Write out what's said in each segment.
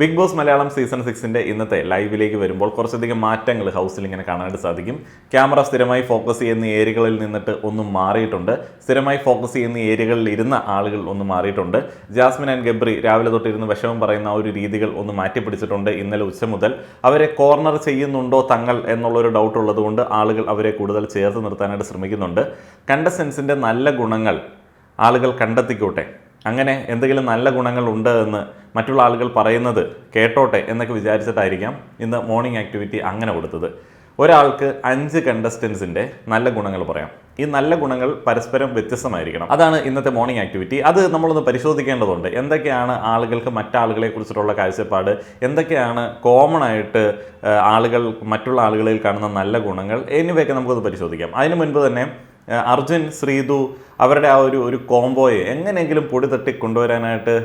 Big boss Malayalam season 6 ഇന്നത്തെ ലൈവിലേക്ക് വരുമ്പോൾ കുറച്ചധികം മാറ്റങ്ങൾ ഹൗസിൽ ഇങ്ങനെ കാണാനായിട്ട് സാധിക്കും. ക്യാമറ സ്ഥിരമായി ഫോക്കസ് ചെയ്യുന്ന ഏരിയകളിൽ നിന്നിട്ട് ഒന്നും മാറിയിട്ടുണ്ട്. സ്ഥിരമായി ഫോക്കസ് ചെയ്യുന്ന ഏരിയകളിൽ ഇരുന്ന ആളുകൾ ഒന്ന് മാറിയിട്ടുണ്ട്. ജാസ്മിൻ ആൻഡ് ഗബ്രി രാവിലെ തൊട്ടിരുന്ന് വിഷമം പറയുന്ന ആ ഒരു രീതികൾ ഒന്ന് മാറ്റിപ്പിടിച്ചിട്ടുണ്ട്. ഇന്നലെ ഉച്ച മുതൽ അവരെ കോർണർ ചെയ്യുന്നുണ്ടോ തങ്ങൾ എന്നുള്ളൊരു ഡൗട്ട് ഉള്ളതുകൊണ്ട് ആളുകൾ അവരെ കൂടുതൽ ചേർത്ത് നിർത്താനായിട്ട് ശ്രമിക്കുന്നുണ്ട്. കണ്ടസ്റ്റൻസിൻ്റെ നല്ല ഗുണങ്ങൾ ആളുകൾ കണ്ടെത്തിക്കോട്ടെ, അങ്ങനെ എന്തെങ്കിലും നല്ല ഗുണങ്ങൾ ഉണ്ട് എന്ന് മറ്റുള്ള ആളുകൾ പറയുന്നത് കേട്ടോട്ടെ എന്നൊക്കെ വിചാരിച്ചിട്ടായിരിക്കാം ഇന്ന് മോർണിംഗ് ആക്ടിവിറ്റി അങ്ങനെ കൊടുത്തത്. ഒരാൾക്ക് 5 കണ്ടസ്റ്റൻസിൻ്റെ നല്ല ഗുണങ്ങൾ പറയാം. ഈ നല്ല ഗുണങ്ങൾ പരസ്പരം വ്യത്യസ്തമായിരിക്കണം. അതാണ് ഇന്നത്തെ മോർണിംഗ് ആക്ടിവിറ്റി. അത് നമ്മളൊന്ന് പരിശോധിക്കേണ്ടതുണ്ട്. എന്തൊക്കെയാണ് ആളുകൾക്ക് മറ്റാളുകളെ കുറിച്ചിട്ടുള്ള കാഴ്ചപ്പാട്, എന്തൊക്കെയാണ് കോമൺ ആയിട്ട് ആളുകൾ മറ്റുള്ള ആളുകളിൽ കാണുന്ന നല്ല ഗുണങ്ങൾ എന്നിവയൊക്കെ നമുക്കൊന്ന് പരിശോധിക്കാം. അതിനു മുൻപ് തന്നെ അർജുൻ, ശ്രീതു അവരുടെ ആ ഒരു കോംബോയെ എങ്ങനെയെങ്കിലും പൊടി തട്ടി കൊണ്ടുവരാനായിട്ട്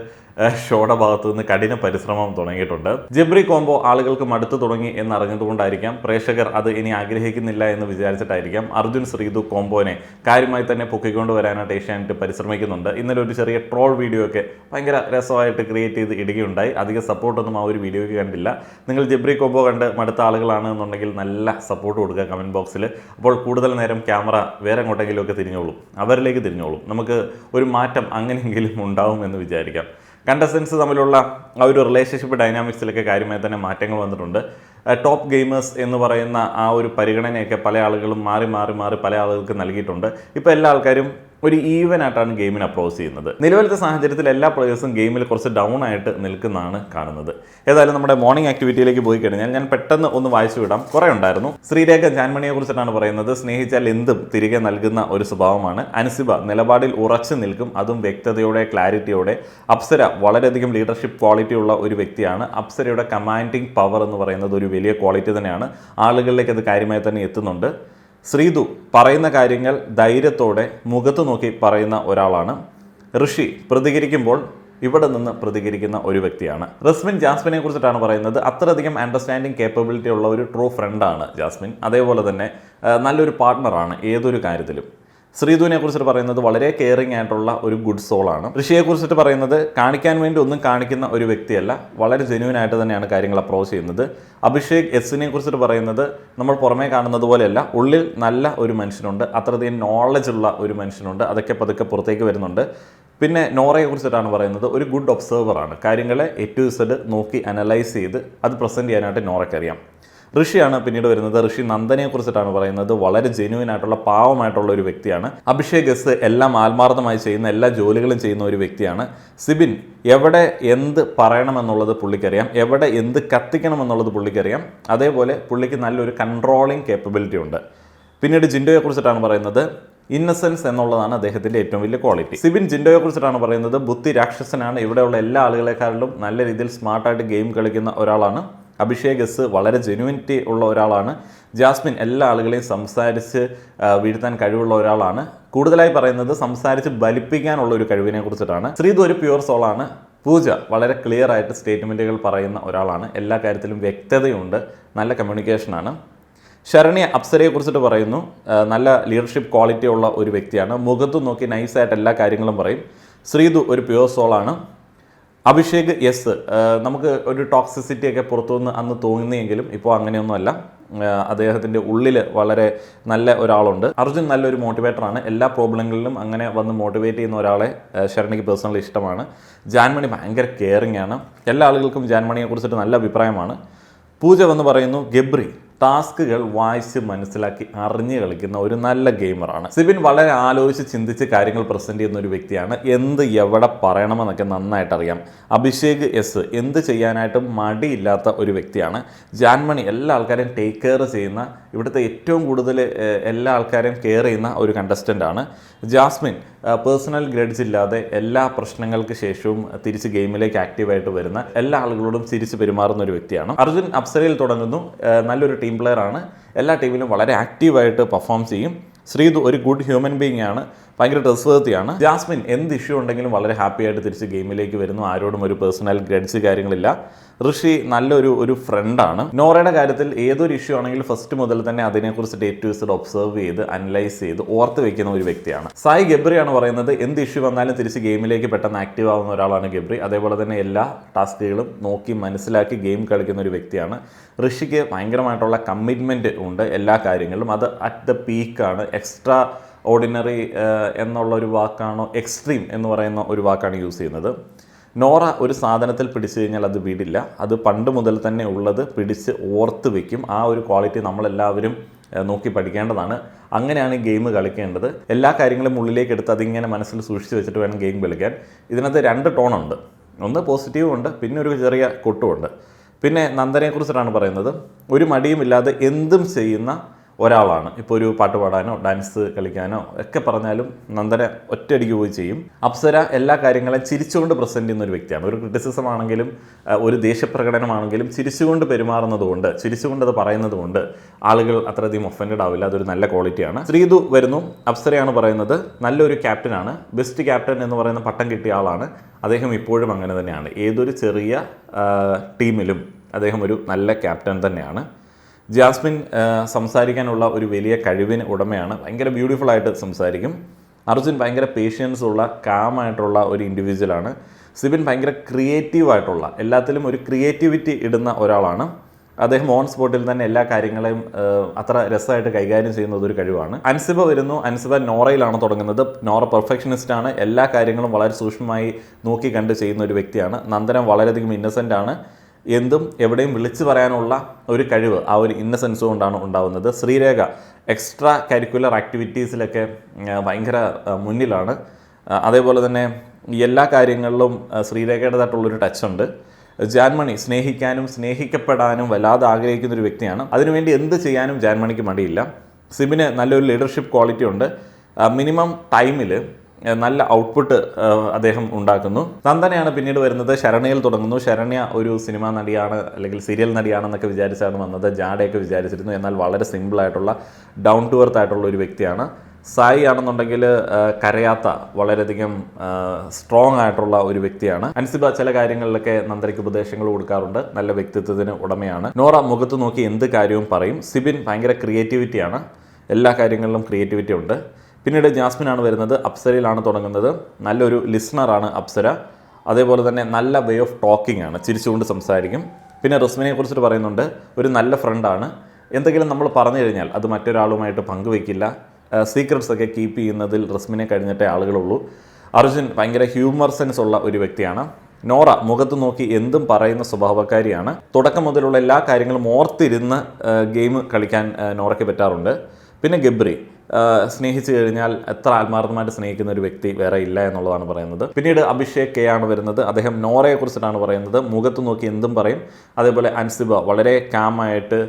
ഷോയുടെ ഭാഗത്തു നിന്ന് കഠിന പരിശ്രമം തുടങ്ങിയിട്ടുണ്ട്. ജബ്രി കോംബോ ആളുകൾക്ക് മടുത്തു തുടങ്ങി എന്നറിഞ്ഞതുകൊണ്ടായിരിക്കാം, പ്രേക്ഷകർ അത് ഇനി ആഗ്രഹിക്കുന്നില്ല എന്ന് വിചാരിച്ചിട്ടായിരിക്കാം അർജുൻ ശ്രീതു കോംബോനെ കാര്യമായി തന്നെ പൊക്കിക്കൊണ്ട് വരാനായിട്ട് ഏഷ്യാനെറ്റ് പരിശ്രമിക്കുന്നുണ്ട്. ഇന്നലെ ഒരു ചെറിയ ട്രോൾ വീഡിയോ ഒക്കെ ഭയങ്കര രസമായിട്ട് ക്രിയേറ്റ് ചെയ്ത് ഇടുകയുണ്ടായി. അധികം സപ്പോർട്ടൊന്നും ആ ഒരു വീഡിയോയ്ക്ക് കണ്ടില്ല. നിങ്ങൾ ജബ്രി കോംബോ കണ്ട് മടുത്ത ആളുകളാണ് എന്നുണ്ടെങ്കിൽ നല്ല സപ്പോർട്ട് കൊടുക്കുക കമൻറ്റ് ബോക്സിൽ. അപ്പോൾ കൂടുതൽ നേരം ക്യാമറ വേറെ എങ്ങോട്ടെങ്കിലുമൊക്കെ തിരിഞ്ഞോളും, അവരിലേക്ക് തിരിഞ്ഞോളും. നമുക്ക് ഒരു മാറ്റം അങ്ങനെയെങ്കിലും ഉണ്ടാവും എന്ന് വിചാരിക്കാം. കണ്ടസ്റ്റൻസ് തമ്മിലുള്ള ആ ഒരു റിലേഷൻഷിപ്പ് ഡൈനാമിക്സിലൊക്കെ കാര്യമായി തന്നെ മാറ്റങ്ങൾ വന്നിട്ടുണ്ട്. ടോപ്പ് ഗെയിമേഴ്സ് എന്ന് പറയുന്ന ആ ഒരു പരിഗണനയൊക്കെ പല ആളുകളും മാറി പല ആളുകൾക്ക് നൽകിയിട്ടുണ്ട്. ഇപ്പോൾ എല്ലാ ആൾക്കാരും ഒരു ഈവൻ ആയിട്ടാണ് ഗെയിമിനെ അപ്രോച്ച് ചെയ്യുന്നത്. നിലവിലത്തെ സാഹചര്യത്തിൽ എല്ലാ പ്ലേയേഴ്സും ഗെയിമിൽ കുറച്ച് ഡൗൺ ആയിട്ട് നിൽക്കുന്നതാണ് കാണുന്നത്. ഏതായാലും നമ്മുടെ മോർണിംഗ് ആക്ടിവിറ്റിയിലേക്ക് പോയി കഴിഞ്ഞാൽ ഞാൻ പെട്ടെന്ന് ഒന്ന് വായിച്ചു വിടാം. കുറേ ഉണ്ടായിരുന്നു. ശ്രീരേഖ ജാൻമണിയെ കുറിച്ചിട്ടാണ് പറയുന്നത്. സ്നേഹിച്ചാൽ എന്തും തിരികെ നൽകുന്ന ഒരു സ്വഭാവമാണ്. അൻസിബ നിലപാടിൽ ഉറച്ചു നിൽക്കും, അതും വ്യക്തതയോടെ, ക്ലാരിറ്റിയോടെ. അപ്സര വളരെയധികം ലീഡർഷിപ്പ് ക്വാളിറ്റി ഉള്ള ഒരു വ്യക്തിയാണ്. അപ്സരയുടെ കമാൻഡിങ് പവർ എന്ന് പറയുന്നത് ഒരു വലിയ ക്വാളിറ്റി തന്നെയാണ്. ആളുകളിലേക്ക് അത് കാര്യമായി തന്നെ എത്തുന്നുണ്ട്. ശ്രീതു പറയുന്ന കാര്യങ്ങൾ ധൈര്യത്തോടെ മുഖത്ത് നോക്കി പറയുന്ന ഒരാളാണ്. ഋഷി പ്രതികരിക്കുമ്പോൾ ഇവിടെ നിന്ന് പ്രതികരിക്കുന്ന ഒരു വ്യക്തിയാണ്. റസ്മിൻ ജാസ്മിനെ കുറിച്ചിട്ടാണ് പറയുന്നത്. അത്രയധികം അണ്ടർസ്റ്റാൻഡിങ് കേപ്പബിലിറ്റി ഉള്ള ഒരു ട്രൂ ഫ്രണ്ടാണ് ജാസ്മിൻ. അതേപോലെ തന്നെ നല്ലൊരു പാർട്ട്ണറാണ് ഏതൊരു കാര്യത്തിലും. ശ്രീധുവിനെ കുറിച്ചിട്ട് പറയുന്നത് വളരെ കെയറിങ് ആയിട്ടുള്ള ഒരു ഗുഡ് സോളാണ്. ഋഷിയെ കുറിച്ചിട്ട് പറയുന്നത് കാണിക്കാൻ വേണ്ടി ഒന്നും കാണിക്കുന്ന ഒരു വ്യക്തിയല്ല, വളരെ ജെന്യൂൻ ആയിട്ട് തന്നെയാണ് കാര്യങ്ങൾ അപ്രോച്ച് ചെയ്യുന്നത്. അഭിഷേക് എസിനെ കുറിച്ചിട്ട് പറയുന്നത് നമ്മൾ പുറമേ കാണുന്നത് പോലെയല്ല, ഉള്ളിൽ നല്ല ഒരു മനുഷ്യനുണ്ട്, അത്രയധികം നോളജ് ഉള്ള ഒരു മനുഷ്യനുണ്ട്. അതൊക്കെ പതുക്കെ പുറത്തേക്ക് വരുന്നുണ്ട്. പിന്നെ നോറയെ കുറിച്ചിട്ടാണ് പറയുന്നത്. ഒരു ഗുഡ് ഒബ്സർവറാണ്, കാര്യങ്ങളെ A to Z നോക്കി അനലൈസ് ചെയ്ത് അത് പ്രസൻറ്റ് ചെയ്യാനായിട്ട് നോറയ്ക്കറിയാം. ഋഷിയാണ് പിന്നീട് വരുന്നത്. ഋഷി നന്ദനെ കുറിച്ചിട്ടാണ് പറയുന്നത്. വളരെ ജെന്യൂൻ ആയിട്ടുള്ള പാവമായിട്ടുള്ള ഒരു വ്യക്തിയാണ്. അഭിഷേക് എസ് എല്ലാം ആത്മാർത്ഥമായി ചെയ്യുന്ന എല്ലാ ജോലികളും ചെയ്യുന്ന ഒരു വ്യക്തിയാണ്. സിബിൻ എവിടെ എന്ത് പറയണമെന്നുള്ളത് പുള്ളിക്കറിയാം, എവിടെ എന്ത് കത്തിക്കണമെന്നുള്ളത് പുള്ളിക്കറിയാം. അതേപോലെ പുള്ളിക്ക് നല്ലൊരു കൺട്രോളിങ് കേപ്പബിലിറ്റി ഉണ്ട്. പിന്നീട് ജിൻഡോയെ കുറിച്ചിട്ടാണ് പറയുന്നത്. ഇന്നസെൻസ് എന്നുള്ളതാണ് അദ്ദേഹത്തിൻ്റെ ഏറ്റവും വലിയ ക്വാളിറ്റി. സിബിൻ ജിൻഡോയെ കുറിച്ചിട്ടാണ് പറയുന്നത്. ബുദ്ധി രാക്ഷസനാണ്, ഇവിടെയുള്ള എല്ലാ ആളുകളെക്കാളിലും നല്ല രീതിയിൽ സ്മാർട്ടായിട്ട് ഗെയിം കളിക്കുന്ന ഒരാളാണ്. അഭിഷേക് എസ് വളരെ ജെന്യൂനിറ്റി ഉള്ള ഒരാളാണ്. ജാസ്മിൻ എല്ലാ ആളുകളെയും സംസാരിച്ച് വീഴ്ത്താൻ കഴിവുള്ള ഒരാളാണ്. കൂടുതലായി പറയുന്നത് സംസാരിച്ച് ബലിപ്പിക്കാനുള്ള ഒരു കഴിവിനെ കുറിച്ചിട്ടാണ്. ശ്രീധു ഒരു പ്യുവർ സോളാണ്. പൂജ വളരെ ക്ലിയർ ആയിട്ട് സ്റ്റേറ്റ്മെൻറ്റുകൾ പറയുന്ന ഒരാളാണ്. എല്ലാ കാര്യത്തിലും വ്യക്തതയുണ്ട്, നല്ല കമ്മ്യൂണിക്കേഷനാണ്. ശരണ്യ അപ്സരയെ കുറിച്ചിട്ട് പറയുന്നു. നല്ല ലീഡർഷിപ്പ് ക്വാളിറ്റി ഉള്ള ഒരു വ്യക്തിയാണ്. മുഖത്ത് നോക്കി നൈസായിട്ട് എല്ലാ കാര്യങ്ങളും പറയും. ശ്രീധു ഒരു പ്യുവർ സോളാണ്. അഭിഷേക് എസ് നമുക്ക് ഒരു ടോക്സിസിറ്റി ഒക്കെ പുറത്തുനിന്ന് അന്ന് തോന്നിയെങ്കിലും ഇപ്പോൾ അങ്ങനെയൊന്നുമല്ല. അദ്ദേഹത്തിൻ്റെ ഉള്ളിൽ വളരെ നല്ല ഒരാളുണ്ട്. അർജുൻ നല്ലൊരു മോട്ടിവേറ്ററാണ്. എല്ലാ പ്രോബ്ലങ്ങളിലും അങ്ങനെ വന്ന് മോട്ടിവേറ്റ് ചെയ്യുന്ന ഒരാളെ ശരണ്യയ്ക്ക് പേഴ്സണലി ഇഷ്ടമാണ്. ജാൻമണി ഭയങ്കര കെയറിങ് ആണ്. എല്ലാ ആളുകൾക്കും ജാൻമണിയെ കുറിച്ചിട്ട് നല്ല അഭിപ്രായമാണ്. പൂജ വന്ന് പറയുന്നു ഗബ്രി ടാസ്കുകൾ വായിച്ച് മനസ്സിലാക്കി അറിഞ്ഞ് കളിക്കുന്ന ഒരു നല്ല ഗെയിമറാണ്. സിബിൻ വളരെ ആലോചിച്ച് ചിന്തിച്ച് കാര്യങ്ങൾ പ്രസൻറ്റ് ചെയ്യുന്ന ഒരു വ്യക്തിയാണ്. എന്ത് എവിടെ പറയണമെന്നൊക്കെ നന്നായിട്ട് അറിയാം. അഭിഷേക് എസ് എന്ത് ചെയ്യാനായിട്ടും മടിയില്ലാത്ത ഒരു വ്യക്തിയാണ്. ജാൻമണി എല്ലാ ആൾക്കാരെയും ടേക്ക് കെയർ ചെയ്യുന്ന, ഇവിടുത്തെ ഏറ്റവും കൂടുതൽ എല്ലാ ആൾക്കാരെയും കെയർ ചെയ്യുന്ന ഒരു കണ്ടസ്റ്റൻ്റാണ്. ജാസ്മിൻ പേഴ്സണൽ ഗ്രഡ്ജ് ഇല്ലാതെ എല്ലാ പ്രശ്നങ്ങൾക്ക് ശേഷവും തിരിച്ച് ഗെയിമിലേക്ക് ആക്റ്റീവായിട്ട് വരുന്ന, എല്ലാ ആളുകളോടും ചിരിച്ച് പെരുമാറുന്ന ഒരു വ്യക്തിയാണ്. അർജുൻ അപ്സരയിൽ തുടങ്ങുന്നു. നല്ലൊരു ടീം പ്ലെയർ ആണ്. എല്ലാ ടീമിലും വളരെ ആക്റ്റീവായിട്ട് പെർഫോം ചെയ്യും. ശ്രീതു ഒരു ഗുഡ് ഹ്യൂമൻ ബീങ് ആണ്, ഭയങ്കര ട്രസ്റ്റ്വർത്തിയാണ്. ജാസ്മിൻ എന്ത് ഇഷ്യൂ ഉണ്ടെങ്കിലും വളരെ ഹാപ്പി ആയിട്ട് തിരിച്ച് ഗെയിമിലേക്ക് വരുന്നു, ആരോടും ഒരു പേഴ്സണൽ ഗ്രഡ്സ് കാര്യങ്ങളില്ല. ഋഷി നല്ലൊരു ഫ്രണ്ടാണ്. നോറയുടെ കാര്യത്തിൽ ഏതൊരു ഇഷ്യൂ ആണെങ്കിലും ഫസ്റ്റ് മുതൽ തന്നെ അതിനെക്കുറിച്ച് ഡേറ്റ് ടു സെഡ് ഒബ്സർവ് ചെയ്ത് അനലൈസ് ചെയ്ത് ഓർത്ത് വെക്കുന്ന ഒരു വ്യക്തിയാണ്. സായി ഗബ്രിയാണ് പറയുന്നത് എന്ത് ഇഷ്യൂ വന്നാലും തിരിച്ച് ഗെയിമിലേക്ക് പെട്ടെന്ന് ആക്റ്റീവ് ആവുന്ന ഒരാളാണ് ഗബ്രി. അതേപോലെ തന്നെ എല്ലാ ടാസ്കുകളും നോക്കി മനസ്സിലാക്കി ഗെയിം കളിക്കുന്ന ഒരു വ്യക്തിയാണ്. ഋഷിക്ക് ഭയങ്കരമായിട്ടുള്ള കമ്മിറ്റ്മെൻറ്റ് ഉണ്ട് എല്ലാ കാര്യങ്ങളിലും, അത് അറ്റ് ദ പീക്കാണ്. എക്സ്ട്രാ ഓർഡിനറി എന്നുള്ളൊരു വാക്കാണോ എക്സ്ട്രീം എന്ന് പറയുന്ന ഒരു വാക്കാണ് യൂസ് ചെയ്യുന്നത്. നോറ ഒരു സാധനത്തിൽ പിടിച്ചു കഴിഞ്ഞാൽ അത് വിടില്ല, അത് പണ്ട് മുതൽ തന്നെ ഉള്ളത് പിടിച്ച് ഓർത്ത് വയ്ക്കും. ആ ഒരു ക്വാളിറ്റി നമ്മളെല്ലാവരും നോക്കി പഠിക്കേണ്ടതാണ്. അങ്ങനെയാണ് ഈ ഗെയിം കളിക്കേണ്ടത്. എല്ലാ കാര്യങ്ങളും ഉള്ളിലേക്ക് എടുത്ത് അതിങ്ങനെ മനസ്സിൽ സൂക്ഷിച്ച് വെച്ചിട്ട് വേണം ഗെയിം കളിക്കാൻ. ഇതിനകത്ത് 2 ടോണുണ്ട്, ഒന്ന് പോസിറ്റീവും ഉണ്ട്, പിന്നെ ഒരു ചെറിയ കൊട്ടുമുണ്ട്. പിന്നെ നന്ദനെക്കുറിച്ചിട്ടാണ് പറയുന്നത്, ഒരു മടിയുമില്ലാതെ എന്തും ചെയ്യുന്ന ഒരാളാണ്. ഇപ്പോൾ ഒരു പാട്ട് പാടാനോ ഡാൻസ് കളിക്കാനോ ഒക്കെ പറഞ്ഞാലും നന്ദന ഒറ്റയടിക്ക് പോയി ചെയ്യും. അപ്സര എല്ലാ കാര്യങ്ങളും ചിരിച്ചുകൊണ്ട് പ്രസൻറ്റ് ചെയ്യുന്ന ഒരു വ്യക്തിയാണ്. ഒരു ക്രിറ്റിസിസം ആണെങ്കിലും ഒരു ദേഷ്യപ്രകടനമാണെങ്കിലും ചിരിച്ചുകൊണ്ട് പെരുമാറുന്നത് കൊണ്ട്, ചിരിച്ചുകൊണ്ട് അത് പറയുന്നത് കൊണ്ട് ആളുകൾ അത്രയധികം ഒഫൻഡഡ് ആവില്ല. അതൊരു നല്ല ക്വാളിറ്റിയാണ്. ശ്രീതു വരുന്നു, അപ്സരയാണ് പറയുന്നത് നല്ലൊരു ക്യാപ്റ്റനാണ്, ബെസ്റ്റ് ക്യാപ്റ്റൻ എന്ന് പറയുന്ന പട്ടം കിട്ടിയ ആളാണ്. അദ്ദേഹം ഇപ്പോഴും അങ്ങനെ തന്നെയാണ്. ഏതൊരു ചെറിയ ടീമിലും അദ്ദേഹം ഒരു നല്ല ക്യാപ്റ്റൻ തന്നെയാണ്. ജാസ്മിൻ സംസാരിക്കാനുള്ള ഒരു വലിയ കഴിവിന് ഉടമയാണ്, ഭയങ്കര ബ്യൂട്ടിഫുൾ ആയിട്ട് സംസാരിക്കും. അർജുൻ ഭയങ്കര പേഷ്യൻസ് ഉള്ള കാമായിട്ടുള്ള ഒരു ഇൻഡിവിജ്വലാണ്. സിബിൻ ഭയങ്കര ക്രിയേറ്റീവായിട്ടുള്ള, എല്ലാത്തിലും ഒരു ക്രിയേറ്റിവിറ്റി ഇടുന്ന ഒരാളാണ്. അദ്ദേഹം ഓൺ സ്പോട്ടിൽ തന്നെ എല്ലാ കാര്യങ്ങളെയും അത്ര രസമായിട്ട് കൈകാര്യം ചെയ്യുന്നത് ഒരു കഴിവാണ്. അൻസിബ വരുന്നു, അൻസിബ നോറയിലാണ് തുടങ്ങുന്നത്. നോറ പെർഫെക്ഷനിസ്റ്റ് ആണ്, എല്ലാ കാര്യങ്ങളും വളരെ സൂക്ഷ്മമായി നോക്കി കണ്ട് ചെയ്യുന്ന ഒരു വ്യക്തിയാണ്. നന്ദനം വളരെയധികം ഇന്നസെൻ്റ് ആണ്, എന്തും എവിടെയും വിളിച്ചു പറയാനുള്ള ഒരു കഴിവ് ആ ഒരു ഇന്നസെൻസ് കൊണ്ടാണ് ഉണ്ടാവുന്നത്. ശ്രീരേഖ എക്സ്ട്രാ കരിക്കുലർ ആക്ടിവിറ്റീസിലൊക്കെ ഭയങ്കര മുന്നിലാണ്. അതേപോലെ തന്നെ എല്ലാ കാര്യങ്ങളിലും ശ്രീരേഖയുടേതായിട്ടുള്ളൊരു ടച്ചുണ്ട്. ജാൻമണി സ്നേഹിക്കാനും സ്നേഹിക്കപ്പെടാനും വല്ലാതെ ആഗ്രഹിക്കുന്നൊരു വ്യക്തിയാണ്. അതിനുവേണ്ടി എന്ത് ചെയ്യാനും ജാൻമണിക്ക് മടിയില്ല. സിബിന് നല്ലൊരു ലീഡർഷിപ്പ് ക്വാളിറ്റി ഉണ്ട്. മിനിമം ടൈമിൽ നല്ല ഔട്ട്പുട്ട് അദ്ദേഹം ഉണ്ടാക്കുന്നു. നന്ദനയാണ് പിന്നീട് വരുന്നത്. ശരണ്യയിൽ തുടങ്ങുന്നു. ശരണ്യ ഒരു സിനിമാ നടിയാണ് അല്ലെങ്കിൽ സീരിയൽ നടിയാണെന്നൊക്കെ വിചാരിച്ചാണ് വന്നത്. ജാടയൊക്കെ വിചാരിച്ചിരുന്നു. എന്നാൽ വളരെ സിമ്പിളായിട്ടുള്ള ഡൗൺ ടു എർത്ത് ആയിട്ടുള്ള ഒരു വ്യക്തിയാണ്. സായി ആണെന്നുണ്ടെങ്കിൽ കരയാത്ത വളരെയധികം സ്ട്രോങ് ആയിട്ടുള്ള ഒരു വ്യക്തിയാണ്. അൻസിബ ചില കാര്യങ്ങളിലൊക്കെ നന്ദനയ്ക്ക് ഉപദേശങ്ങൾ കൊടുക്കാറുണ്ട്. നല്ല വ്യക്തിത്വത്തിന് ഉടമയാണ്. നോറ മുഖത്ത് നോക്കി എന്ത് കാര്യവും പറയും. സിബിൻ ഭയങ്കര ക്രിയേറ്റിവിറ്റിയാണ്, എല്ലാ കാര്യങ്ങളിലും ക്രിയേറ്റിവിറ്റി ഉണ്ട്. പിന്നീട് ജാസ്മിനാണ് വരുന്നത്. അപ്സരയിലാണ് തുടങ്ങുന്നത്. നല്ലൊരു ലിസണറാണ് അപ്സര. അതേപോലെ തന്നെ നല്ല വേ ഓഫ് ടോക്കിംഗ് ആണ്, ചിരിച്ചുകൊണ്ട് സംസാരിക്കും. പിന്നെ റസ്മിനെ കുറിച്ചിട്ട് പറയുന്നുണ്ട്, ഒരു നല്ല ഫ്രണ്ടാണ്. എന്തെങ്കിലും നമ്മൾ പറഞ്ഞു കഴിഞ്ഞാൽ അത് മറ്റൊരാളുമായിട്ട് പങ്കുവയ്ക്കില്ല. സീക്രട്സ് ഒക്കെ കീപ്പ് ചെയ്യുന്നതിൽ റസ്മിനെ കഴിഞ്ഞിട്ടേ ആളുകളുള്ളൂ. അർജുൻ ഭയങ്കര ഹ്യൂമർ സെൻസ് ഉള്ള ഒരു വ്യക്തിയാണ്. നോറ മുഖത്ത് നോക്കി എന്തും പറയുന്ന സ്വഭാവക്കാരിയാണ്. തുടക്കം മുതലുള്ള എല്ലാ കാര്യങ്ങളും ഓർത്തിരുന്ന് ഗെയിം കളിക്കാൻ നോറയ്ക്ക് പറ്റാറുണ്ട്. പിന്നെ ഗബ്രി സ്നേഹിച്ചു കഴിഞ്ഞാൽ എത്ര ആത്മാർത്ഥമായിട്ട് സ്നേഹിക്കുന്ന ഒരു വ്യക്തി വേറെ ഇല്ല എന്നുള്ളതാണ് പറയുന്നത്. പിന്നീട് അഭിഷേക് കെ ആണ് വരുന്നത്. അദ്ദേഹം നോറയെ കുറിച്ചിട്ടാണ് പറയുന്നത്. മുഖത്ത് നോക്കി എന്തും പറയും. അതേപോലെ അൻസിബ വളരെ കാമായിട്ട്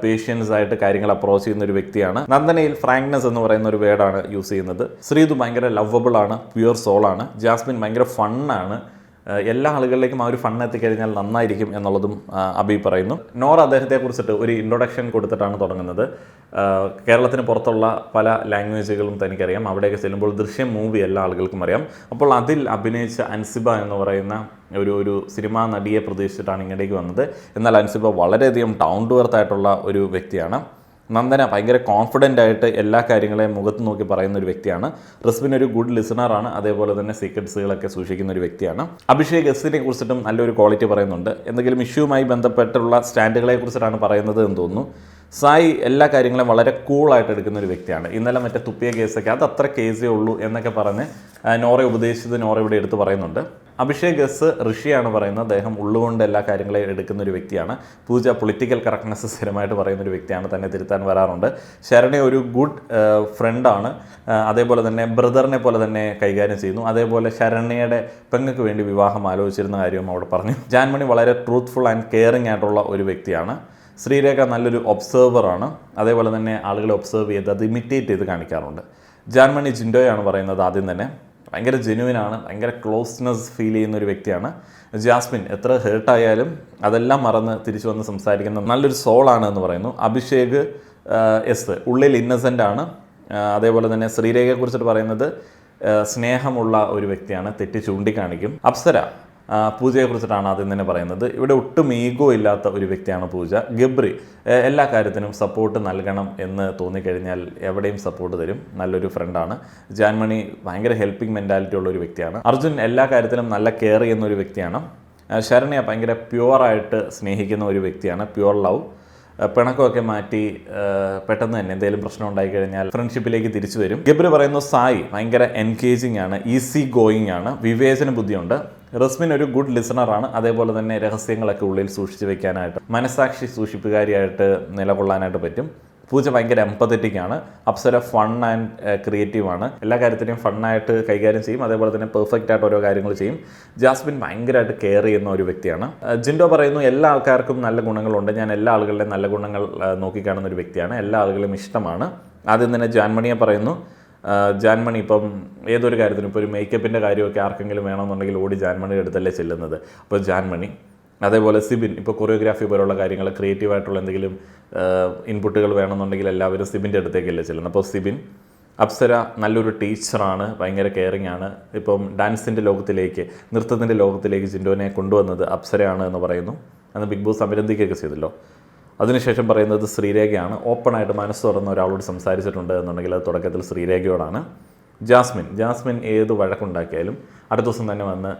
പേഷ്യൻസ് ആയിട്ട് കാര്യങ്ങൾ അപ്രോച്ച് ചെയ്യുന്ന ഒരു വ്യക്തിയാണ്. നന്ദനയിൽ ഫ്രാങ്ക്നെസ് എന്ന് പറയുന്ന ഒരു വേർഡാണ് യൂസ് ചെയ്യുന്നത്. ശ്രീതു ഭയങ്കര ലവബിൾ ആണ്, പ്യുവർ സോളാണ്. ജാസ്മിൻ ഭയങ്കര ഫണ്ണാണ്. എല്ലാ ആളുകളിലേക്കും ആ ഒരു ഫൺ എത്തിക്കഴിഞ്ഞാൽ നന്നായിരിക്കും എന്നുള്ളതും അബി പറയുന്നു. നോറ അദ്ദേഹത്തെ കുറിച്ചിട്ട് ഒരു ഇൻട്രൊഡക്ഷൻ കൊടുത്തിട്ടാണ് തുടങ്ങുന്നത്. കേരളത്തിന് പുറത്തുള്ള പല ലാംഗ്വേജുകളും തനിക്കറിയാം. അവിടെയൊക്കെ ചെല്ലുമ്പോൾ ദൃശ്യം മൂവി എല്ലാ ആളുകൾക്കും അറിയാം. അപ്പോൾ അതിൽ അഭിനയിച്ച അൻസിബ എന്ന് പറയുന്ന ഒരു സിനിമാ നടിയെ പ്രതീക്ഷിച്ചിട്ടാണ് ഇങ്ങോട്ടേക്ക് വന്നത്. എന്നാൽ അൻസിബ വളരെയധികം ഡൗൺ ടു എർത്ത് ആയിട്ടുള്ള ഒരു വ്യക്തിയാണ്. നന്ദന ഭയങ്കര കോൺഫിഡൻ്റ് ആയിട്ട് എല്ലാ കാര്യങ്ങളെയും മുഖത്ത് നോക്കി പറയുന്ന ഒരു വ്യക്തിയാണ്. റസ്മിൻ ഒരു ഗുഡ് ലിസണറാണ്. അതേപോലെ തന്നെ സീക്രട്സുകളൊക്കെ സൂക്ഷിക്കുന്ന ഒരു വ്യക്തിയാണ്. അഭിഷേക് എസിനെ കുറിച്ചിട്ടും നല്ലൊരു ക്വാളിറ്റി പറയുന്നുണ്ട്. എന്തെങ്കിലും ഇഷ്യൂവുമായി ബന്ധപ്പെട്ടുള്ള സ്റ്റാൻഡുകളെ കുറിച്ചിട്ടാണ് പറയുന്നത് എന്ന് തോന്നുന്നു. സായി എല്ലാ കാര്യങ്ങളും വളരെ കൂളായിട്ട് എടുക്കുന്ന ഒരു വ്യക്തിയാണ്. ഇന്നലെ മറ്റേ തുപ്പിയ കേസൊക്കെ അത് അത്ര കേസേ ഉള്ളൂ എന്നൊക്കെ പറഞ്ഞ് നോറ ഉപദേശിച്ചത് നോറ ഇവിടെ എടുത്ത് പറയുന്നുണ്ട്. അഭിഷേക് എസ് ഋഷിയാണ് പറയുന്നത്. അദ്ദേഹം ഉള്ളുകൊണ്ട് എല്ലാ കാര്യങ്ങളെയും എടുക്കുന്ന ഒരു വ്യക്തിയാണ്. പൂജ പൊളിറ്റിക്കൽ കറക്റ്റ്നെസ് സ്ഥിരമായിട്ട് പറയുന്ന ഒരു വ്യക്തിയാണ്, തന്നെ തിരുത്താൻ വരാറുണ്ട്. ശരണ്യ ഒരു ഗുഡ് ഫ്രണ്ടാണ്. അതേപോലെ തന്നെ ബ്രദറിനെ പോലെ തന്നെ കൈകാര്യം ചെയ്യുന്നു. അതേപോലെ ശരണ്യയുടെ പെങ്ങൾക്ക് വേണ്ടി വിവാഹം ആലോചിച്ചിരുന്ന കാര്യവും അവിടെ പറഞ്ഞു. ജാൻമണി വളരെ ട്രൂത്ത്ഫുൾ ആൻഡ് കെയറിങ് ആയിട്ടുള്ള ഒരു വ്യക്തിയാണ്. ശ്രീരേഖ നല്ലൊരു ഒബ്സർവറാണ്. അതേപോലെ തന്നെ ആളുകളെ ഒബ്സർവ് ചെയ്ത് അത് ഇമിറ്റേറ്റ് ചെയ്ത് കാണിക്കാറുണ്ട്. ജാൻമണി ജിൻഡോയാണ് പറയുന്നത്. ആദ്യം തന്നെ ഭയങ്കര ജെനുവിനാണ്, ഭയങ്കര ക്ലോസ്നെസ് ഫീൽ ചെയ്യുന്ന ഒരു വ്യക്തിയാണ്. ജാസ്മിൻ എത്ര ഹേർട്ടായാലും അതെല്ലാം മറന്ന് തിരിച്ചു വന്ന് സംസാരിക്കുന്ന നല്ലൊരു സോളാണ് എന്ന് പറയുന്നു. അഭിഷേക് എസ് ഉള്ളിൽ ഇന്നസെൻ്റ് ആണ്. അതേപോലെ തന്നെ ശ്രീരേഖയെക്കുറിച്ചിട്ട് പറയുന്നത് സ്നേഹമുള്ള ഒരു വ്യക്തിയാണ്, തെറ്റ് ചൂണ്ടിക്കാണിക്കും. അപ്സര പൂജയെക്കുറിച്ചിട്ടാണ് ആദ്യം തന്നെ പറയുന്നത്. ഇവിടെ ഒട്ടും ഈഗോ ഇല്ലാത്ത ഒരു വ്യക്തിയാണ് പൂജ. ഗബ്രി എല്ലാ കാര്യത്തിനും സപ്പോർട്ട് നൽകണം എന്ന് തോന്നിക്കഴിഞ്ഞാൽ എവിടെയും സപ്പോർട്ട് തരും, നല്ലൊരു ഫ്രണ്ടാണ്. ജാൻമണി ഭയങ്കര ഹെൽപ്പിംഗ് മെൻറ്റാലിറ്റി ഉള്ള ഒരു വ്യക്തിയാണ്. അർജുൻ എല്ലാ കാര്യത്തിലും നല്ല കെയർ ചെയ്യുന്ന ഒരു വ്യക്തിയാണ്. ശരണ്യ ഭയങ്കര പ്യുവറായിട്ട് സ്നേഹിക്കുന്ന ഒരു വ്യക്തിയാണ്, പ്യുവർ ലവ്. പിണക്കമൊക്കെ മാറ്റി പെട്ടെന്ന് തന്നെ എന്തെങ്കിലും പ്രശ്നം ഉണ്ടായിക്കഴിഞ്ഞാൽ ഫ്രണ്ട്ഷിപ്പിലേക്ക് തിരിച്ചു വരും. ഗബ്രി പറയുന്നു സായി ഭയങ്കര എൻഗേജിങ് ആണ്, ഈസി ഗോയിങ് ആണ്, വിവേചന ബുദ്ധിയുണ്ട്. റസ്മിൻ ഒരു ഗുഡ് ലിസണറാണ്, അതേപോലെ തന്നെ രഹസ്യങ്ങളൊക്കെ ഉള്ളിൽ സൂക്ഷിച്ചു വെക്കാനായിട്ട് മനസാക്ഷി സൂക്ഷിപ്പുകാരിയായിട്ട് നിലകൊള്ളാനായിട്ട് പറ്റും. പൂജ ഭയങ്കര എംപത്തറ്റിക് ആണ്. അപ്സര ഫൺ ആൻഡ് ക്രിയേറ്റീവ് ആണ്, എല്ലാ കാര്യത്തിനെയും ഫണ്ണായിട്ട് കൈകാര്യം ചെയ്യും, അതേപോലെ തന്നെ പെർഫെക്റ്റ് ആയിട്ട് ഓരോ കാര്യങ്ങൾ ചെയ്യും. ജാസ്മിൻ ഭയങ്കരമായിട്ട് കെയർ ചെയ്യുന്ന ഒരു വ്യക്തിയാണ്. ജിൻഡോ പറയുന്നു എല്ലാ ആൾക്കാർക്കും നല്ല ഗുണങ്ങളുണ്ട്, ഞാൻ എല്ലാ ആളുകളുടെയും നല്ല ഗുണങ്ങൾ നോക്കിക്കാണുന്ന ഒരു വ്യക്തിയാണ്, എല്ലാ ആളുകളും ഇഷ്ടമാണ്. ആദ്യം തന്നെ ജാൻമണിയെ പറയുന്നു. ജാൻമണി ഇപ്പം ഏതൊരു കാര്യത്തിനും, ഇപ്പോൾ ഒരു മേക്കപ്പിൻ്റെ കാര്യമൊക്കെ ആർക്കെങ്കിലും വേണമെന്നുണ്ടെങ്കിൽ ഓടി ജാൻമണിയുടെ അടുത്തല്ലേ ചെല്ലുന്നത്. അപ്പോൾ ജാൻമണി, അതേപോലെ സിബിൻ ഇപ്പോൾ കൊറിയോഗ്രാഫി പോലുള്ള കാര്യങ്ങൾ, ക്രിയേറ്റീവായിട്ടുള്ള എന്തെങ്കിലും ഇൻപുട്ടുകൾ വേണമെന്നുണ്ടെങ്കിൽ എല്ലാവരും സിബിൻ്റെ അടുത്തേക്കല്ലേ ചെല്ലുന്നത്. അപ്പോൾ സിബിൻ. അപ്സര നല്ലൊരു ടീച്ചറാണ്, ഭയങ്കര കെയറിങ് ആണ്. ഇപ്പം ഡാൻസിൻ്റെ ലോകത്തിലേക്ക്, നൃത്തത്തിൻ്റെ ലോകത്തിലേക്ക് ജിൻഡോനെ കൊണ്ടുവന്നത് അപ്സരയാണ് എന്ന് പറയുന്നു. അന്ന് ബിഗ് ബോസ് അഭിനന്ദിക്കുകയൊക്കെ ചെയ്തല്ലോ. അതിനുശേഷം പറയുന്നത് ശ്രീരേഖയാണ്. ഓപ്പണായിട്ട് മനസ്സ് തുറന്ന് ഒരാളോട് സംസാരിച്ചിട്ടുണ്ട് എന്നുണ്ടെങ്കിൽ അത് തുടക്കത്തിൽ ശ്രീരേഖയോടാണ്. ജാസ്മിൻ ഏത് വഴക്കുണ്ടാക്കിയാലും അടുത്ത ദിവസം തന്നെ വന്ന്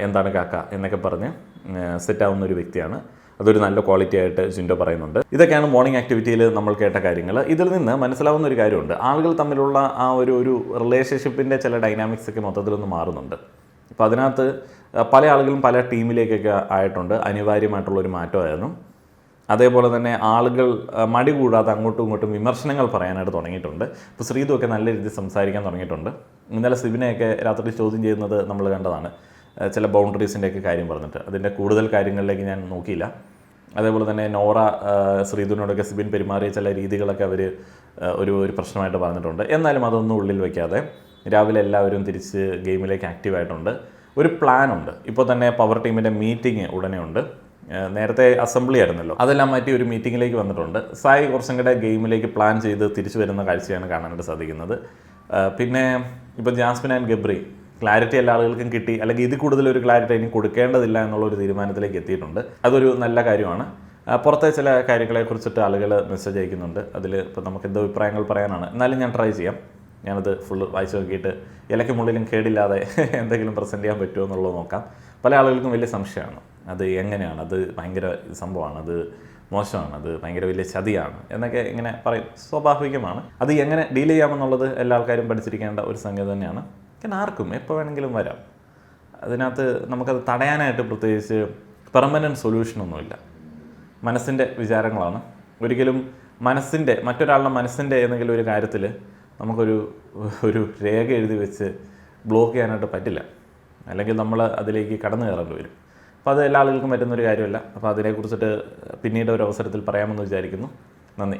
എന്താണ് കാക്ക എന്നൊക്കെ പറഞ്ഞ് സെറ്റാവുന്ന ഒരു വ്യക്തിയാണ്. അതൊരു നല്ല ക്വാളിറ്റി ആയിട്ട് ജിൻഡോ പറയുന്നുണ്ട്. ഇതൊക്കെയാണ് മോർണിംഗ് ആക്ടിവിറ്റിയിൽ നമ്മൾ കേട്ട കാര്യങ്ങൾ. ഇതിൽ നിന്ന് മനസ്സിലാവുന്ന ഒരു കാര്യമുണ്ട്, ആളുകൾ തമ്മിലുള്ള ആ ഒരു റിലേഷൻഷിപ്പിൻ്റെ ചില ഡൈനാമിക്സ് ഒക്കെ മൊത്തത്തിലൊന്ന് മാറുന്നുണ്ട്. അപ്പോൾ അതിനകത്ത് പല ആളുകളും പല ടീമിലേക്കൊക്കെ ആയിട്ടുണ്ട്, അനിവാര്യമായിട്ടുള്ളൊരു മാറ്റമായിരുന്നു. അതേപോലെ തന്നെ ആളുകൾ മടി കൂടാതെ അങ്ങോട്ടും ഇങ്ങോട്ടും വിമർശനങ്ങൾ പറയാനായിട്ട് തുടങ്ങിയിട്ടുണ്ട്. ഇപ്പോൾ ശ്രീതുമൊക്കെ നല്ല രീതിയിൽ സംസാരിക്കാൻ തുടങ്ങിയിട്ടുണ്ട്. ഇന്നലെ സിബിനെയൊക്കെ രാത്രി ചോദ്യം ചെയ്യുന്നത് നമ്മൾ കണ്ടതാണ്, ചില ബൗണ്ടറീസിൻ്റെയൊക്കെ കാര്യം പറഞ്ഞിട്ട്. അതിൻ്റെ കൂടുതൽ കാര്യങ്ങളിലേക്ക് ഞാൻ നോക്കിയില്ല. അതേപോലെ തന്നെ നോറ ശ്രീധുവിനോടൊക്കെ സിബിൻ പെരുമാറിയ ചില രീതികളൊക്കെ അവർ ഒരു പ്രശ്നമായിട്ട് പറഞ്ഞിട്ടുണ്ട്. എന്നാലും അതൊന്നും ഉള്ളിൽ വയ്ക്കാതെ രാവിലെ എല്ലാവരും തിരിച്ച് ഗെയിമിലേക്ക് ആക്റ്റീവായിട്ടുണ്ട്. ഒരു പ്ലാനുണ്ട്. ഇപ്പോൾ തന്നെ പവർ ടീമിൻ്റെ മീറ്റിംഗ് ഉടനെ ഉണ്ട്. നേരത്തെ അസംബ്ലി ആയിരുന്നല്ലോ, അതെല്ലാം മാറ്റി ഒരു മീറ്റിങ്ങിലേക്ക് വന്നിട്ടുണ്ട്. സായി കുറച്ചും കൂടെ ഗെയിമിലേക്ക് പ്ലാൻ ചെയ്ത് തിരിച്ചു വരുന്ന കാഴ്ചയാണ് കാണാനായിട്ട് സാധിക്കുന്നത്. പിന്നെ ഇപ്പോൾ ജാസ്മിൻ ആൻഡ് ഗബ്രി ക്ലാരിറ്റി എല്ലാ ആളുകൾക്കും കിട്ടി, അല്ലെങ്കിൽ ഇതിൽ കൂടുതലൊരു ക്ലാരിറ്റി ഇനി കൊടുക്കേണ്ടതില്ല എന്നുള്ളൊരു തീരുമാനത്തിലേക്ക് എത്തിയിട്ടുണ്ട്. അതൊരു നല്ല കാര്യമാണ്. പുറത്തെ ചില കാര്യങ്ങളെക്കുറിച്ചിട്ട് ആളുകൾ മെസ്സേജ് അയക്കുന്നുണ്ട്. അതിൽ ഇപ്പോൾ നമുക്ക് എന്തോ അഭിപ്രായങ്ങൾ പറയാനാണ്, എന്നാലും ഞാൻ ട്രൈ ചെയ്യാം. ഞാനത് ഫുള്ള് വായിച്ച് നോക്കിയിട്ട് ഇലയ്ക്ക് മുള്ളിലും കേടില്ലാതെ എന്തെങ്കിലും പ്രസൻറ്റ് ചെയ്യാൻ പറ്റുമോ എന്നുള്ളത് നോക്കാം. പല ആളുകൾക്കും വലിയ സംശയമാണ്, അത് എങ്ങനെയാണ്, അത് ഭയങ്കര സംഭവമാണ്, അത് മോശമാണ്, അത് ഭയങ്കര വലിയ ചതിയാണ് എന്നൊക്കെ ഇങ്ങനെ പറയും. സ്വാഭാവികമാണ്. അത് എങ്ങനെ ഡീൽ ചെയ്യാമെന്നുള്ളത് എല്ലാ ആൾക്കാരും പഠിച്ചിരിക്കേണ്ട ഒരു സംഗതി തന്നെയാണ്. കാരണം ആർക്കും എപ്പോൾ വേണമെങ്കിലും വരാം. അതിനകത്ത് നമുക്കത് തടയാനായിട്ട് പ്രത്യേകിച്ച് പെർമനൻറ്റ് സൊല്യൂഷനൊന്നുമില്ല. മനസ്സിൻ്റെ വിചാരങ്ങളാണ്. ഒരിക്കലും മറ്റൊരാളുടെ മനസ്സിൻ്റെ ഏതെങ്കിലും ഒരു കാര്യത്തിൽ നമുക്കൊരു രേഖ എഴുതി വെച്ച് ബ്ലോക്ക് ചെയ്യാനായിട്ട് പറ്റില്ല, അല്ലെങ്കിൽ നമ്മൾ അതിലേക്ക് കടന്നു കയറേണ്ടി വരും. അപ്പോൾ അത് എല്ലാ ആളുകൾക്കും പറ്റുന്നൊരു കാര്യമല്ല. അപ്പോൾ അതിനെക്കുറിച്ചിട്ട് പിന്നീട് ഒരു അവസരത്തിൽ പറയാമെന്ന് വിചാരിക്കുന്നു. നന്ദി.